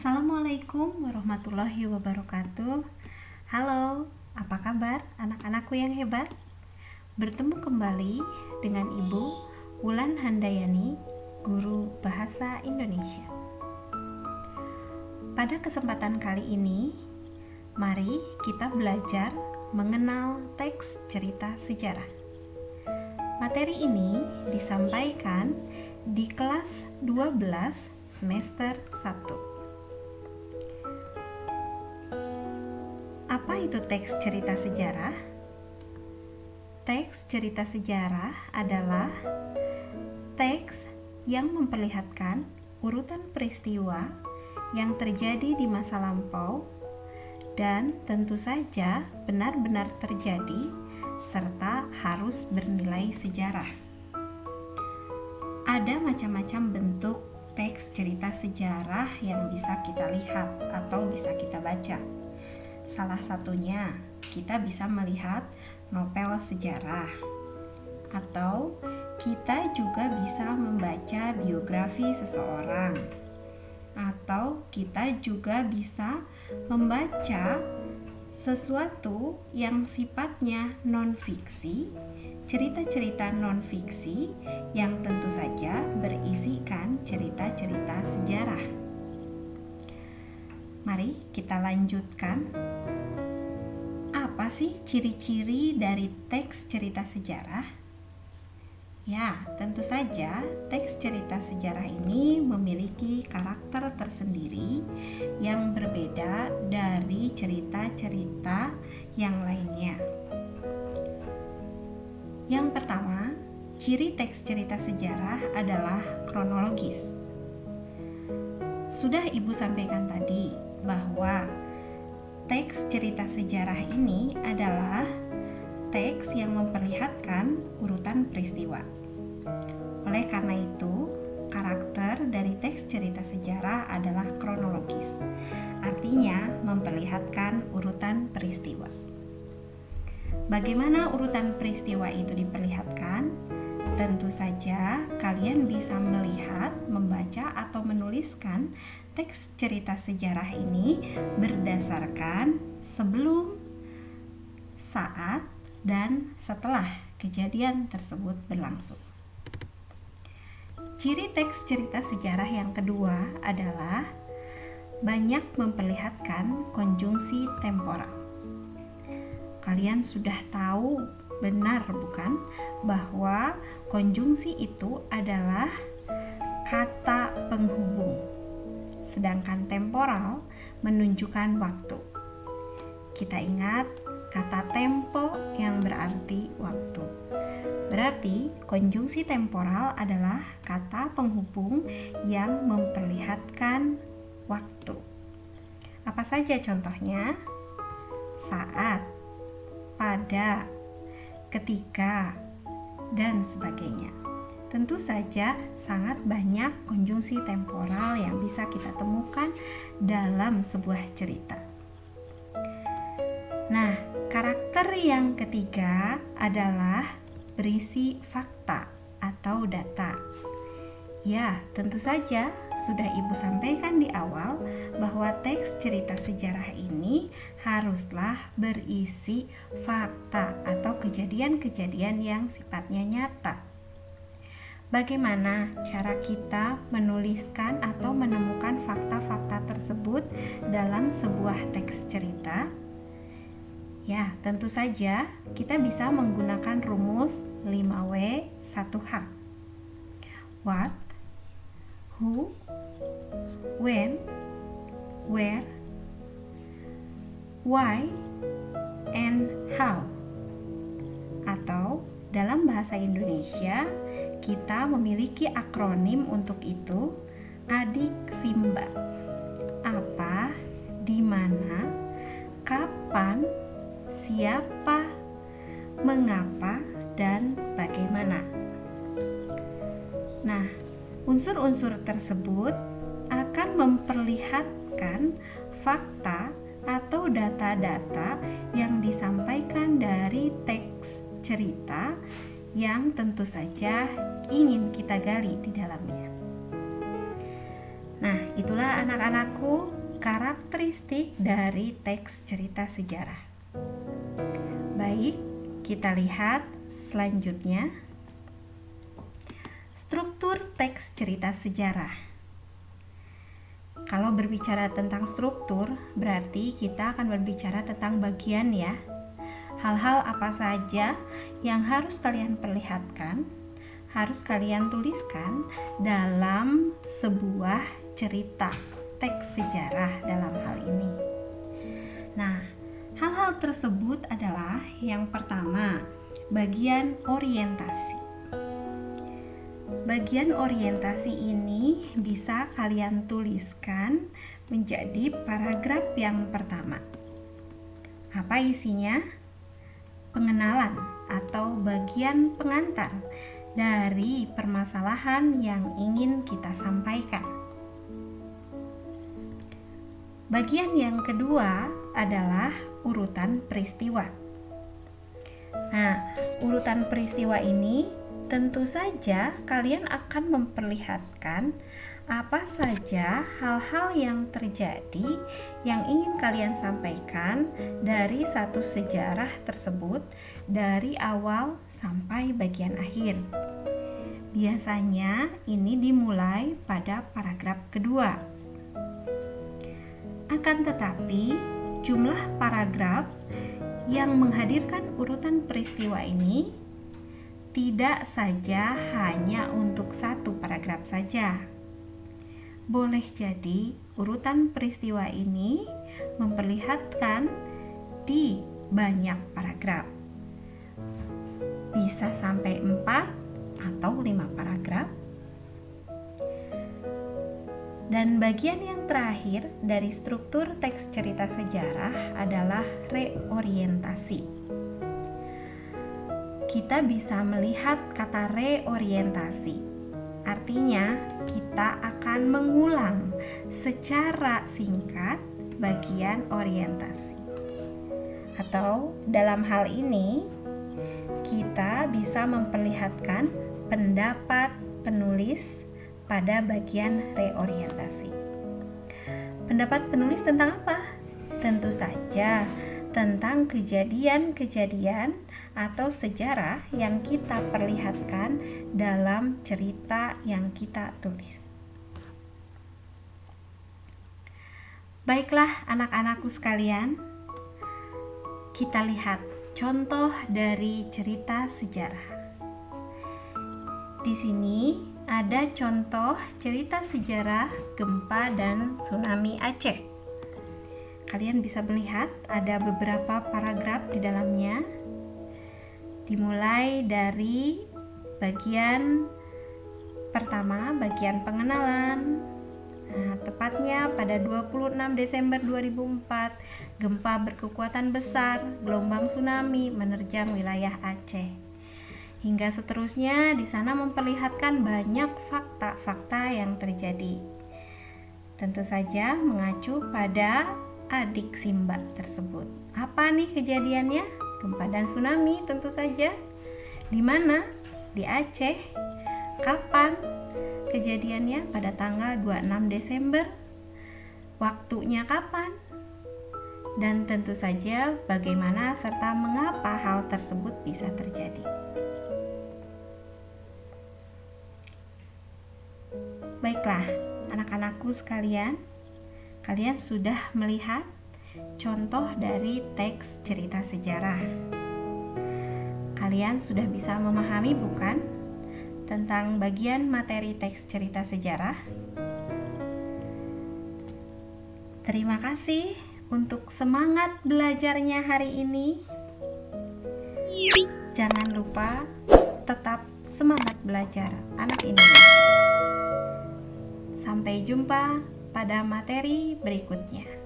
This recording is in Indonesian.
Assalamualaikum warahmatullahi wabarakatuh. Halo, apa kabar anak-anakku yang hebat? Bertemu kembali dengan Ibu Wulan Handayani, guru Bahasa Indonesia. Pada kesempatan kali ini, mari kita belajar mengenal teks cerita sejarah. Materi ini disampaikan di kelas 12 semester 1. Apa itu teks cerita sejarah? Teks cerita sejarah adalah teks yang memperlihatkan urutan peristiwa yang terjadi di masa lampau dan tentu saja benar-benar terjadi serta harus bernilai sejarah. Ada macam-macam bentuk teks cerita sejarah yang bisa kita lihat atau bisa kita baca. Salah satunya, kita bisa melihat novel sejarah, atau kita juga bisa membaca biografi seseorang, atau kita juga bisa membaca sesuatu yang sifatnya non-fiksi, cerita-cerita non-fiksi yang tentu saja berisikan cerita-cerita sejarah. Mari kita lanjutkan. Apa sih ciri-ciri dari teks cerita sejarah? Ya, tentu saja teks cerita sejarah ini memiliki karakter tersendiri yang berbeda dari cerita-cerita yang lainnya. Yang pertama, ciri teks cerita sejarah adalah kronologis. Sudah Ibu sampaikan tadi bahwa teks cerita sejarah ini adalah teks yang memperlihatkan urutan peristiwa. Oleh karena itu, karakter dari teks cerita sejarah adalah kronologis, artinya memperlihatkan urutan peristiwa. Bagaimana urutan peristiwa itu diperlihatkan? Tentu saja kalian bisa melihat, membaca, atau menuliskan teks cerita sejarah ini berdasarkan sebelum, saat, dan setelah kejadian tersebut berlangsung. Ciri teks cerita sejarah yang kedua adalah banyak memperlihatkan konjungsi temporal. Kalian sudah tahu, benar bukan, bahwa konjungsi itu adalah kata penghubung, sedangkan temporal menunjukkan waktu. Kita ingat kata tempo yang berarti waktu. Berarti konjungsi temporal adalah kata penghubung yang memperlihatkan waktu. Apa saja contohnya? Saat, pada, ketika, dan sebagainya. Tentu saja sangat banyak konjungsi temporal yang bisa kita temukan dalam sebuah cerita. Nah, karakter yang ketiga adalah berisi fakta atau data. Ya, tentu saja sudah Ibu sampaikan di awal bahwa teks cerita sejarah ini haruslah berisi fakta atau kejadian-kejadian yang sifatnya nyata. Bagaimana cara kita menuliskan atau menemukan fakta-fakta tersebut dalam sebuah teks cerita? Ya, tentu saja kita bisa menggunakan rumus 5W 1H. What, who, when, where, why, and how. Atau dalam bahasa Indonesia, kita memiliki akronim untuk itu, adik Simba. Apa, di mana, kapan, siapa, mengapa, dan bagaimana. Nah, unsur-unsur tersebut akan memperlihatkan fakta atau data-data yang disampaikan dari teks cerita yang tentu saja ingin kita gali di dalamnya. Nah, Itulah anak-anakku karakteristik dari teks cerita sejarah. Baik, kita lihat selanjutnya. Struktur teks cerita sejarah. Kalau berbicara tentang struktur, berarti kita akan berbicara tentang bagian ya. Hal-hal apa saja yang harus kalian perlihatkan, harus kalian tuliskan dalam sebuah cerita teks sejarah dalam hal ini. Nah, hal-hal tersebut adalah yang pertama, bagian orientasi. Bagian orientasi ini bisa kalian tuliskan menjadi paragraf yang pertama. Apa isinya? Pengenalan atau bagian pengantar dari permasalahan yang ingin kita sampaikan. Bagian yang kedua adalah urutan peristiwa. Nah, urutan peristiwa ini tentu saja kalian akan memperlihatkan apa saja hal-hal yang terjadi yang ingin kalian sampaikan dari satu sejarah tersebut dari awal sampai bagian akhir. Biasanya ini dimulai pada paragraf kedua. Akan tetapi, jumlah paragraf yang menghadirkan urutan peristiwa ini tidak saja hanya untuk satu paragraf saja. Boleh jadi urutan peristiwa ini memperlihatkan di banyak paragraf. Bisa sampai 4 atau 5 paragraf. Dan bagian yang terakhir dari struktur teks cerita sejarah adalah reorientasi. Kita bisa melihat kata reorientasi. Artinya, kita akan mengulang secara singkat bagian orientasi. Atau dalam hal ini, kita bisa memperlihatkan pendapat penulis pada bagian reorientasi. Pendapat penulis tentang apa? Tentu saja tentang kejadian-kejadian atau sejarah yang kita perlihatkan dalam cerita yang kita tulis. Baiklah anak-anakku sekalian, kita lihat contoh dari cerita sejarah. Di sini ada contoh cerita sejarah gempa dan tsunami Aceh. Kalian bisa melihat ada beberapa paragraf di dalamnya. Dimulai dari bagian pertama, bagian pengenalan. Nah, tepatnya pada 26 Desember 2004, gempa berkekuatan besar, gelombang tsunami menerjang wilayah Aceh. Hingga seterusnya di sana memperlihatkan banyak fakta-fakta yang terjadi. Tentu saja mengacu pada adik Simba tersebut. Apa nih kejadiannya? Gempa dan tsunami tentu saja. Di mana? Di Aceh. Kapan kejadiannya? Pada tanggal 26 Desember. Waktunya kapan? Dan tentu saja bagaimana serta mengapa hal tersebut bisa terjadi. Baiklah, anak-anakku sekalian, kalian sudah melihat contoh dari teks cerita sejarah. Kalian sudah bisa memahami bukan tentang bagian materi teks cerita sejarah? Terima kasih untuk semangat belajarnya hari ini. Jangan lupa tetap semangat belajar anak Indonesia. Sampai jumpa pada materi berikutnya.